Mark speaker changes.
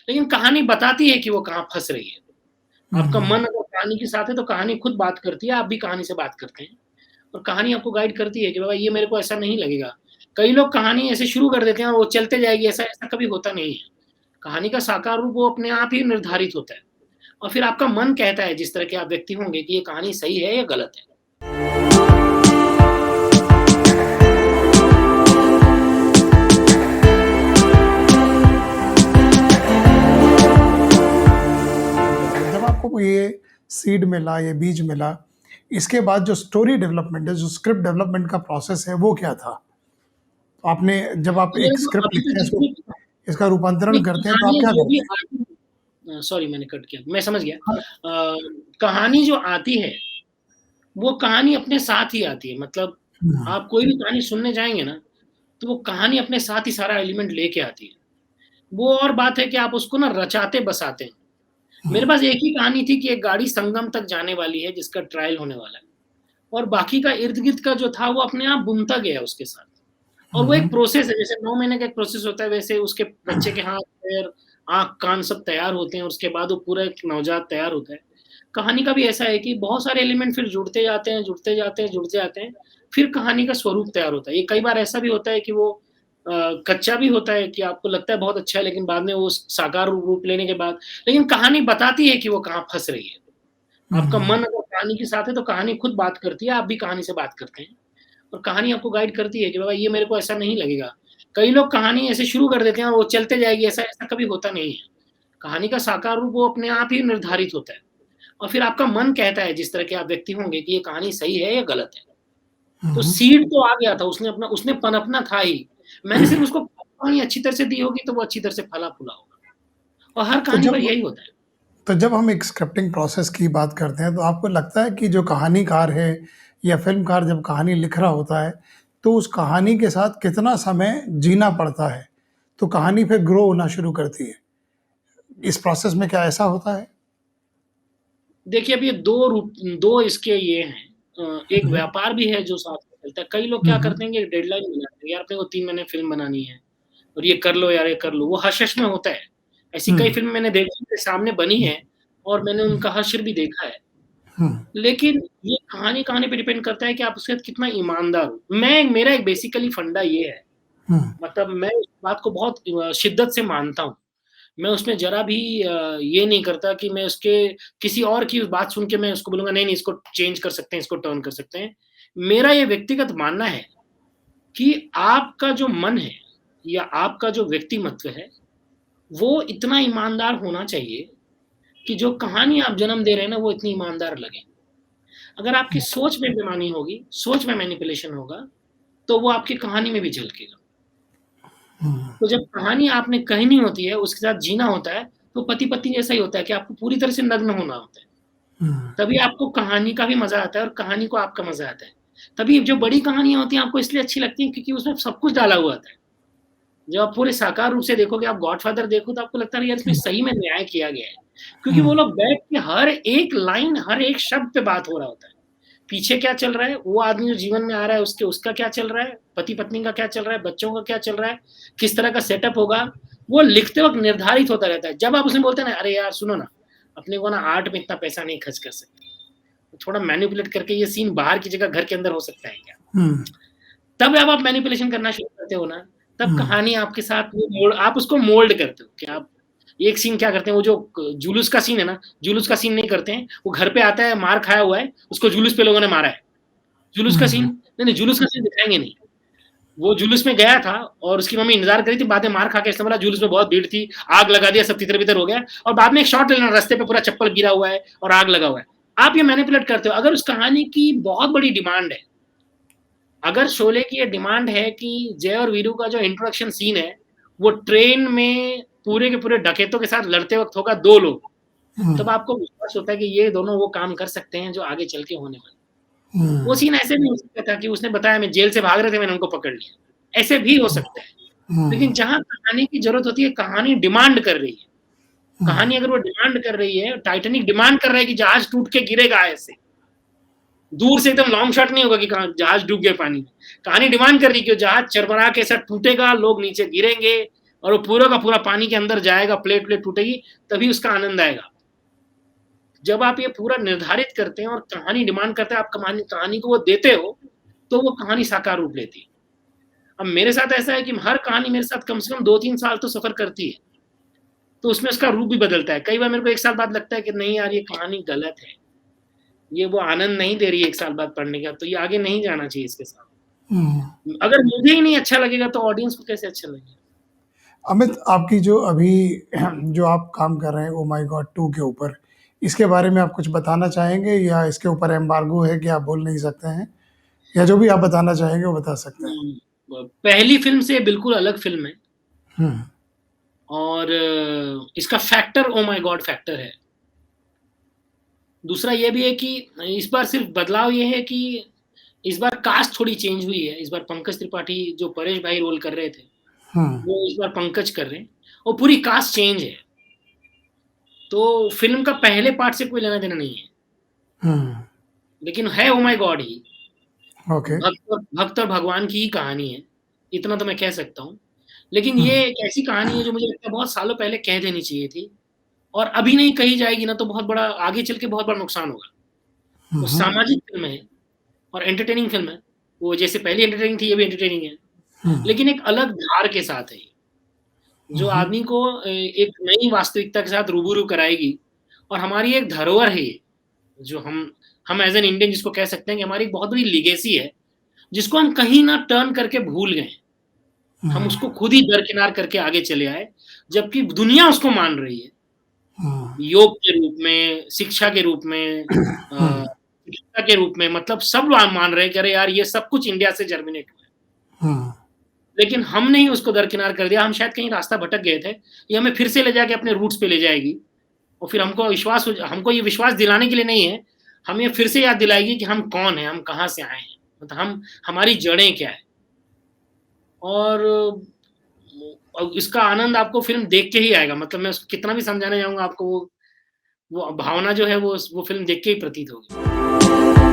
Speaker 1: लेकिन कहानी बताती है कि वो कहाँ फँस रही है। आपका
Speaker 2: हुँ।
Speaker 1: मन अगर कहानी के साथ है तो कहानी खुद बात करती है, आप भी कहानी से बात करते हैं और कहानी आपको गाइड करती है कि बाबा ये मेरे को ऐसा नहीं लगेगा। कई लोग कहानी ऐसे शुरू कर देते हैं और वो चलते जाएगी, ऐसा ऐसा कभी होता नहीं है। कहानी का साकार रूप वो अपने आप ही निर्धारित होता है और फिर आपका मन कहता है जिस तरह के आप व्यक्ति होंगे कि ये कहानी सही है या गलत है।
Speaker 2: बताइए, जब आपको ये सीड मिला, ये बीज मिला, इसके बाद जो स्टोरी डेवलपमेंट है, जो स्क्रिप्ट डेवलपमेंट का प्रोसेस है, वो क्या था? आपने जब आप
Speaker 1: मेरे
Speaker 2: एक
Speaker 1: को
Speaker 2: स्क्रिप्ट
Speaker 1: अभी तक
Speaker 2: लिखते हैं, इसको
Speaker 1: जितनी
Speaker 2: इसका रूपांतरण
Speaker 1: नहीं
Speaker 2: करते हैं, तो आप
Speaker 1: कहानियाँ
Speaker 2: क्या
Speaker 1: जो भी
Speaker 2: करते हैं?
Speaker 1: आती सॉरी मैंने कट किया, मैं समझ गया।
Speaker 2: हाँ।
Speaker 1: कहानी जो आती है, वो कहानी अपने साथ ही आती है। मतलब
Speaker 2: हुँ,
Speaker 1: आप कोई भी कहानी सुनने जाएँगे ना, तो वो कहानी अपने साथ ही सारा एलिमेंट लेके आती है। वो और बात है कि आप उसको ना रचाते-बसाते हैं।
Speaker 2: हुँ,
Speaker 1: मेरे पास एक ही कहानी थी कि एक गाड़ी संगम तक जाने वाली है जिसका ट्रायल होने वाला है और बाकी का इर्द-गिर्द का जो था वो अपने आप बुनता गया उसके साथ। और
Speaker 2: हुँ,
Speaker 1: वो एक
Speaker 2: हुँ,
Speaker 1: प्रोसेस है, जैसे 9 महीने का एक प्रोसेस होता है वैसे उसके बच्चे के हाथ, पैर, आँख, कान सब तैयार होते हैं, उसके बाद वो पूरा एक नवजात तैयार होता है। कहानी का भी ऐसा है कि बहुत सारे एलिमेंट फिर जुड़ते जाते हैं, जुड़ते जाते हैं, जुड़ते जाते हैं, फिर कहानी का स्वरूप तैयार होता है। ये कई बार ऐसा भी होता है कि वो कच्चा भी होता है कि आपको लगता है बहुत अच्छा है लेकिन बाद में वो साकार रूप लेने के बाद लेकिन कहानी बताती है कि वो कहाँ फँस रही है। आपका
Speaker 2: हुँ,
Speaker 1: मन अगर कहानी के साथ है तो कहानी खुद बात करती है, आप भी कहानी से बात करते हैं और कहानी आपको गाइड करती है कि बाबा ये मेरे को ऐसा नहीं लगेगा। कई लोग कहानी ऐसे शुरू कर देते हैं और वो चलते जाएगी, ऐसा ऐसा कभी होता नहीं है। कहानी का साकार रूप वो अपने आप ही निर्धारित होता है और फिर आपका मन कहता है जिस तरह के आप व्यक्ति होंगे कि ये कहानी सही है या गलत है। तो
Speaker 2: हुँ।
Speaker 1: सीड तो आ गया था, उसने पनपना था ही। मैंने सिर्फ़ उसको कहानी अच्छी तरह से दी होगी तो वो अच्छी तरह से फला-फूला होगा और हर
Speaker 2: तो
Speaker 1: कहानी पर
Speaker 2: जब
Speaker 1: यही होता है।
Speaker 2: तो जब हम एक स्क्रिप्टिंग प्रोसेस की बात करते हैं, तो आपको लगता है कि जो कहानीकार है या फ़िल्मकार जब कहानी लिख रहा होता है, तो उस कहानी के साथ कितना समय जीना पड़ता है? तो कहानी फिर ग्रो होना शुरू करती है। इस प्रोसेस में क्या ऐसा होता है?
Speaker 1: देखिए, अब ये 2 इसके ये हैं। एक
Speaker 2: हुँ, हुँ।
Speaker 1: व्यापार भी है जो साथ में चलता है। कई लोग
Speaker 2: हुँ,
Speaker 1: क्या
Speaker 2: हुँ।
Speaker 1: करते हैं कि डेडलाइन बनाते हैं, यार अपने को 3 महीने फ़िल्म बनानी है और ये कर लो यार, ये कर लो। वो हश-हश में होता है। ऐसी
Speaker 2: हुँ,
Speaker 1: कई फ़िल्म मैंने देखी मेरे सामने बनी
Speaker 2: हुँ,
Speaker 1: है और मैंने
Speaker 2: हुँ,
Speaker 1: उनका हश्र भी देखा है।
Speaker 2: हुँ,
Speaker 1: लेकिन ये कहानी-कहानी पे डिपेंड करता है कि आप उसके साथ कितना ईमानदार हो। मेरा एक बेसिकली फंडा ये है,
Speaker 2: हुँ,
Speaker 1: मतलब मैं उस बात को बहुत शिद्दत से मानता हूँ। मैं उसमें ज़रा भी ये नहीं करता कि मैं उसके किसी और की बात सुन के मैं उसको बोलूँगा नहीं, नहीं इसको चेंज कर सकते हैं, इसको टर्न कर सकते हैं। मेरा ये व्यक्तिगत मानना है कि आपका जो मन है या आपका जो व्यक्तिमत्व है, वो इतना ईमानदार होना चाहिए कि जो कहानी आप जन्म दे रहे हैं ना, वो इतनी ईमानदार लगे। अगर आपकी सोच में बेईमानी होगी, सोच में मैनिपुलेशन होगा, तो वो आपकी कहानी में भी झलकेगा।
Speaker 2: हुँ,
Speaker 1: तो जब कहानी आपने कहनी होती है, उसके साथ जीना होता है, तो पति-पत्नी जैसा ही होता है कि आपको पूरी तरह से नग्न होना होता है।
Speaker 2: हुँ,
Speaker 1: तभी आपको कहानी का भी मज़ा आता है और कहानी को आपका मज़ा आता है। तभी जो बड़ी कहानियाँ होती हैं आपको इसलिए अच्छी लगती हैं क्योंकि उसमें सब कुछ डाला हुआ होता है। जब आप पूरे साकार रूप से देखोगे, आप गॉडफ़ादर देखो तो आपको लगता है यार इसमें
Speaker 2: हुँ,
Speaker 1: सही में न्याय किया गया है। क्योंकि वो
Speaker 2: हुँ,
Speaker 1: लोग बैठ के हर एक लाइन, हर एक शब्द पे बात हो रहा होता है। पीछे क्या चल रहा है, वो आदमी जो जीवन में आ रहा है उसका क्या चल रहा है, पति-पत्नी का क्या चल रहा है, बच्चों का क्या चल रहा है, किस तरह का सेटअप होगा, वो लिखते वक़्त निर्धारित होता रहता है। जब आप उसमें बोलते हैं ना, "अरे यार सुनो ना, अपने को ना आर्ट में इतना पैसा नहीं खर्च कर सकते, तो थोड़ा मैनिपुलेट करके ये सीन बाहर की जगह घर के अंदर हो सकता है क्या?"
Speaker 2: हुँ,
Speaker 1: तब जब आप मैनिपुलेशन करना शुरू करते हो ना, तब
Speaker 2: हुँ,
Speaker 1: कहानी आपके साथ वो मोड़ आप उसको मोल्ड करते हो कि आप एक सीन क्या करते हैं, वो जो जुलूस का सीन है ना, जुलूस का सीन नहीं करते हैं, वो घर पे आता है, मार खाया हुआ है, उसको जुलूस पे लोगों ने मारा है। जुलूस का सीन
Speaker 2: हुँ,
Speaker 1: नहीं, जुलूस का सीन दिखाएँगे नहीं। वो जुलूस में गया था और उसकी मम्मी इंतज़ार कर रही थी, बाद में मार खा के ऐसा बोला जुलूस में बहुत भीड़ थी, आग लगा दिया, सब तितर-बितर हो गया और बाद में एक शॉट लेना रास्ते पे पूरा चप्पल गिरा हुआ है और आग लगा हुआ है। आप ये मैनिपुलेट करते हो। अगर उस कहानी की बहुत बड़ी डिमांड है, अगर शोले की ये डिमांड है कि जय और वीरू का जो इंट्रोडक्शन सीन है, वो ट्रेन में पूरे के पूरे डकैतों के साथ लड़ते वक़्त होगा 2 लोग,
Speaker 2: हुँ,
Speaker 1: तब आपको विश्वास होता है कि ये दोनों वो काम कर सकते हैं जो आगे चल के होने वाला है। वो
Speaker 2: हुँ,
Speaker 1: सीन ऐसे भी हो सकता था कि उसने बताया मैं जेल से भाग रहे थे, मैंने उनको पकड़ लिया। ऐसे भी हो सकता है। लेकिन
Speaker 2: हुँ,
Speaker 1: जहाँ कहानी की ज़रूरत होती है, कहानी डिमांड कर रही है।
Speaker 2: हुँ,
Speaker 1: कहानी अगर वो डिमांड कर रही है, टाइटैनिक डिमांड कर रहा है कि जहाज टूट के गिरेगा ऐसे। दूर से एकदम लॉन्ग शॉट नहीं होगा कि कहाँ जहाज डूब गया पानी में। कहानी डिमांड कर रही है कि जहाज चरमरा के ऐसा टूटेगा, लोग नीचे गिरेंगे और वो पूरा का पूरा पानी के अंदर जाएगा, प्लेट-व्लेट टूटेगी, तभी उसका आनंद आएगा। जब आप ये पूरा निर्धारित करते हैं और कहानी डिमांड करता है, आप कहानी कहानी को वो देते हो, तो वो कहानी साकार रूप लेती है। अब मेरे साथ ऐसा है कि हर कहानी मेरे साथ कम से कम 2-3 साल तो सफ़र करती है, तो उसमें उसका रूप भी बदलता है। कई बार मेरे को 1 साल बाद लगता है कि नहीं यार, ये कहानी गलत है, ये वो आनंद नहीं दे रही है 1 साल बाद पढ़ने का, तो ये आगे नहीं जाना चाहिए इसके साथ।
Speaker 2: हुँ।
Speaker 1: अगर मुझे ही नहीं अच्छा लगेगा, तो ऑडियंस को कैसे अच्छा लगेगा?
Speaker 2: अमित, आपकी जो अभी जो आप काम कर रहे हैं, ओह माय गॉड 2 के ऊपर, इसके बारे में आप कुछ बताना चाहेंगे या इसके ऊपर एम्बार्गो है कि आप बोल नहीं सकते हैं? या जो भी आप बताना चाहेंगे वो बता सकते हैं?
Speaker 1: पहली फ़िल्म से बिल्कुल अलग फ़िल्म है
Speaker 2: हुँ,
Speaker 1: और इसका factor oh my God factor है। दूसरा ये भी है कि इस बार सिर्फ़ बदलाव ये है कि इस बार कास्ट थोड़ी चेंज हुई है। इस बार पंकज त्रिपाठी जो परेश भाई रोल कर रहे थे,
Speaker 2: हुँ,
Speaker 1: वो इस बार पंकज कर रहे हैं और पूरी कास्ट चेंज है। तो फ़िल्म का पहले पार्ट से कोई लेना-देना नहीं है,
Speaker 2: हुँ,
Speaker 1: लेकिन है oh my God he.
Speaker 2: Okay.
Speaker 1: भक्त और भगवान की ही कहानी है, इतना तो मैं कह सकता हूँ। लेकिन
Speaker 2: हुँ,
Speaker 1: ये एक ऐसी कहानी है जो मुझे लगता है बहुत सालों पहले कह देनी चाहिए थी और अभी नहीं कही जाएगी ना, तो बहुत बड़ा आगे चल के बहुत बड़ा नुकसान होगा।
Speaker 2: हुँ,
Speaker 1: वो
Speaker 2: हुँ,
Speaker 1: सामाजिक फ़िल्म है और एंटरटेनिंग फ़िल्म है। वो जैसे पहली एंटरटेनिंग थी, ये भी एंटरटेनिंग है,
Speaker 2: हुँ,
Speaker 1: लेकिन एक अलग धार के साथ है ये,
Speaker 2: हुँ,
Speaker 1: जो
Speaker 2: हुँ,
Speaker 1: आदमी को एक नई वास्तविकता के साथ रूबरू कराएगी और हमारी एक धरोहर है ये, जो हम एज़ एन इंडियन जिसको कह सकते हैं कि हमारी एक बहुत बड़ी लेगेसी है, जिसको हम कहीं न टर्न करके भूल गए हैं। हम
Speaker 2: हुँ,
Speaker 1: उसको खुद ही दरकिनार करके आगे चले आए, जबकि दुनिया उसको मान रही है।
Speaker 2: हुँ,
Speaker 1: योग के रूप में, शिक्षा के रूप में
Speaker 2: हुँ,
Speaker 1: चिकित्सा के रूप में मतलब सब लोग मान रहे हैं कि अरे यार ये सब कुछ इंडिया से जर्मिनेट हुआ है।
Speaker 2: हुँ,
Speaker 1: लेकिन हमने ही उसको दरकिनार कर दिया, हम शायद कहीं रास्ता भटक गए थे, ये हमें फिर से ले जाके अपने रूट्स पे ले जाएगी और फिर हमको ये विश्वास दिलाने के लिए नहीं है, हमें फिर से याद दिलाएगी कि हम कौन हैं, हम कहाँ से आए हैं, मतलब हमारी जड़ें क्या हैं और इसका आनंद आपको फ़िल्म देख के ही आएगा, मतलब मैं उसको कितना भी समझाने जाऊँगा आपको वो भावना जो है वो फ़िल्म देख के ही प्रतीत होगी।